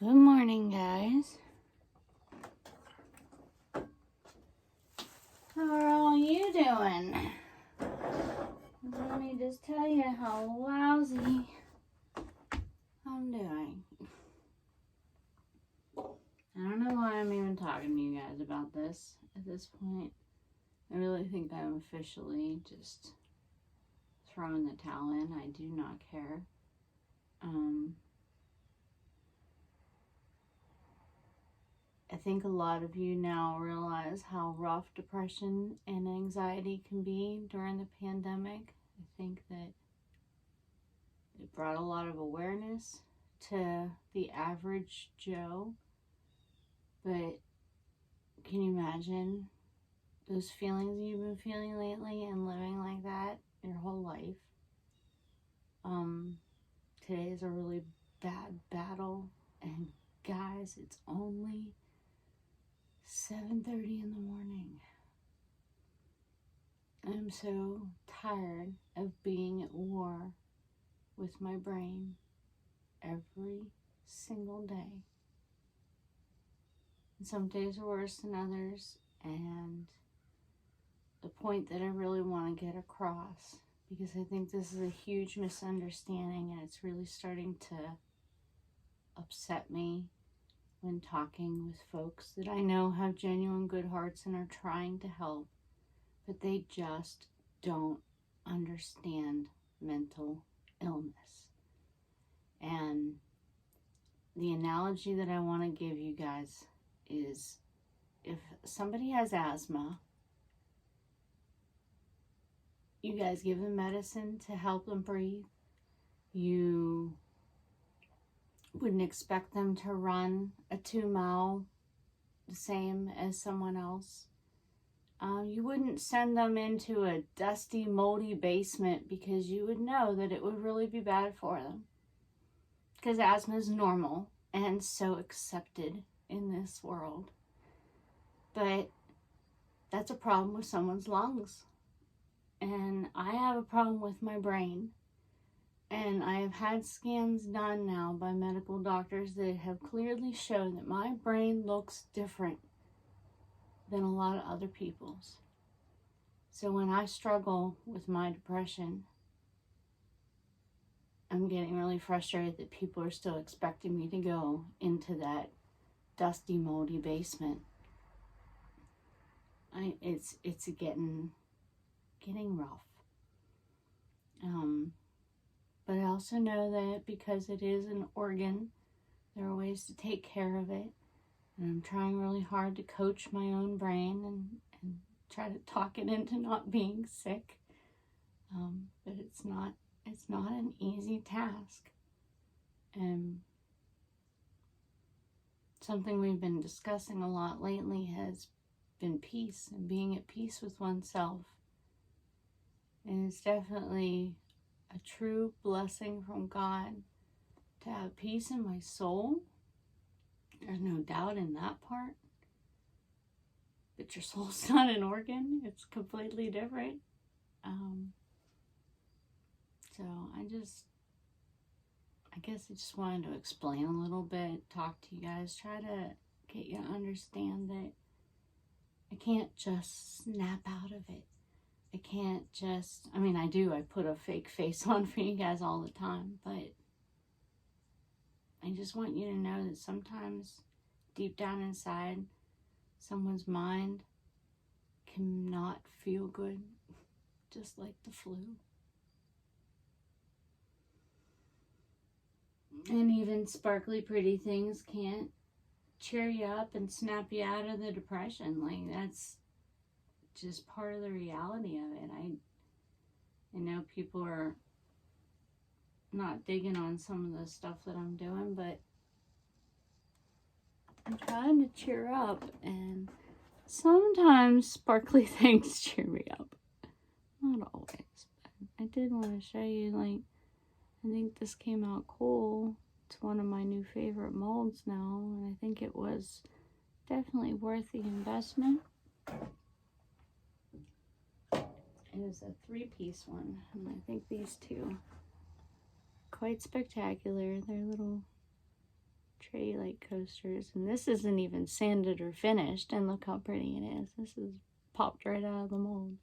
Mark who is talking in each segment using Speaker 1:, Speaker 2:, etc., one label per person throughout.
Speaker 1: Good morning, guys. How are all you doing? Let me just tell you how lousy I'm doing. I don't know why I'm even talking to you guys about this at this point. I really think I'm officially just throwing the towel in. I do not care. I think a lot of you now realize how rough depression and anxiety can be during the pandemic. I think that it brought a lot of awareness to the average Joe. But can you imagine those feelings you've been feeling lately and living like that your whole life? Today is a really bad battle, and guys, it's only 7:30 in the morning. I'm so tired of being at war with my brain every single day. And some days are worse than others, and the point that I really want to get across, because I think this is a huge misunderstanding and it's really starting to upset me when talking with folks that I know have genuine good hearts and are trying to help, but they just don't understand mental illness. And the analogy that I want to give you guys is, if somebody has asthma, you guys give them medicine to help them breathe. You wouldn't expect them to run a 2-mile the same as someone else. You wouldn't send them into a dusty, moldy basement because you would know that it would really be bad for them. Because asthma is normal and so accepted in this world. But that's a problem with someone's lungs. And I have a problem with my brain. And I have had scans done now by medical doctors that have clearly shown that my brain looks different than a lot of other people's. So when I struggle with my depression, I'm getting really frustrated that people are still expecting me to go into that dusty, moldy basement. It's getting rough. But I also know that because it is an organ, there are ways to take care of it. And I'm trying really hard to coach my own brain and try to talk it into not being sick. But it's not an easy task. And something we've been discussing a lot lately has been peace and being at peace with oneself. And it's definitely a true blessing from God to have peace in my soul. There's no doubt in that part. But your soul's not an organ. It's completely different. So I guess I just wanted to explain a little bit, talk to you guys, try to get you to understand that I can't just snap out of it. I can't just, I do, I put a fake face on for you guys all the time, but I just want you to know that sometimes deep down inside, someone's mind cannot feel good, just like the flu. And even sparkly, pretty things can't cheer you up and snap you out of the depression. Like, that's just part of the reality of it. I know people are not digging on some of the stuff that I'm doing, but I'm trying to cheer up, and sometimes sparkly things cheer me up. Not always, but I did want to show you, I think this came out cool. It's one of my new favorite molds now, and I think it was definitely worth the investment. It is a 3-piece one, and I think these two quite spectacular. They're little tray like coasters. And this isn't even sanded or finished. And look how pretty it is. This is popped right out of the mold.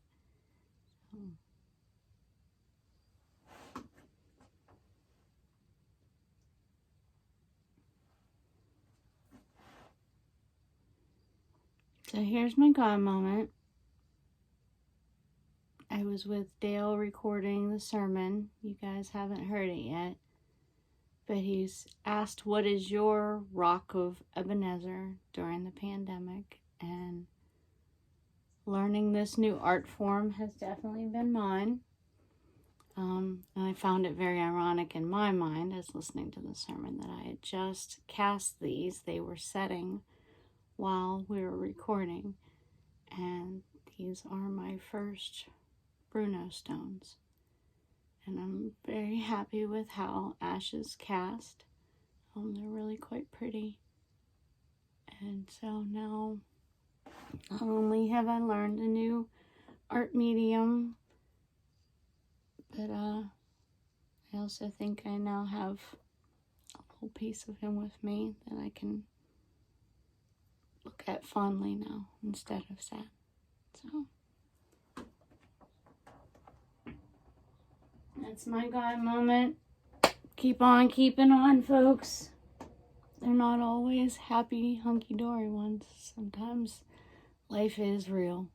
Speaker 1: So here's my God moment. I was with Dale recording the sermon. You guys haven't heard it yet. But he's asked, what is your rock of Ebenezer during the pandemic? And learning this new art form has definitely been mine. And I found it very ironic in my mind as listening to the sermon that I had just cast these. They were setting while we were recording. And these are my first Bruno stones. And I'm very happy with how Ashes cast. They're really quite pretty. And so now, not only have I learned a new art medium, but I also think I now have a little piece of him with me that I can look at fondly now instead of sad. So that's my God moment. Keep on keeping on, folks. They're not always happy, hunky-dory ones. Sometimes life is real.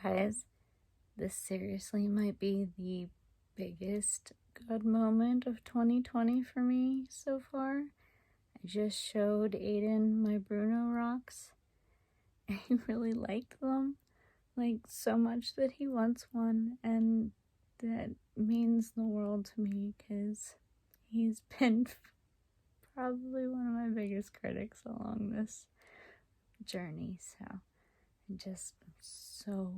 Speaker 1: Guys, this seriously might be the biggest God moment of 2020 for me so far. I just showed Aiden my Bruno rocks, and he really liked them. Like, so much that he wants one, and that means the world to me because he's been probably one of my biggest critics along this journey. So I'm just so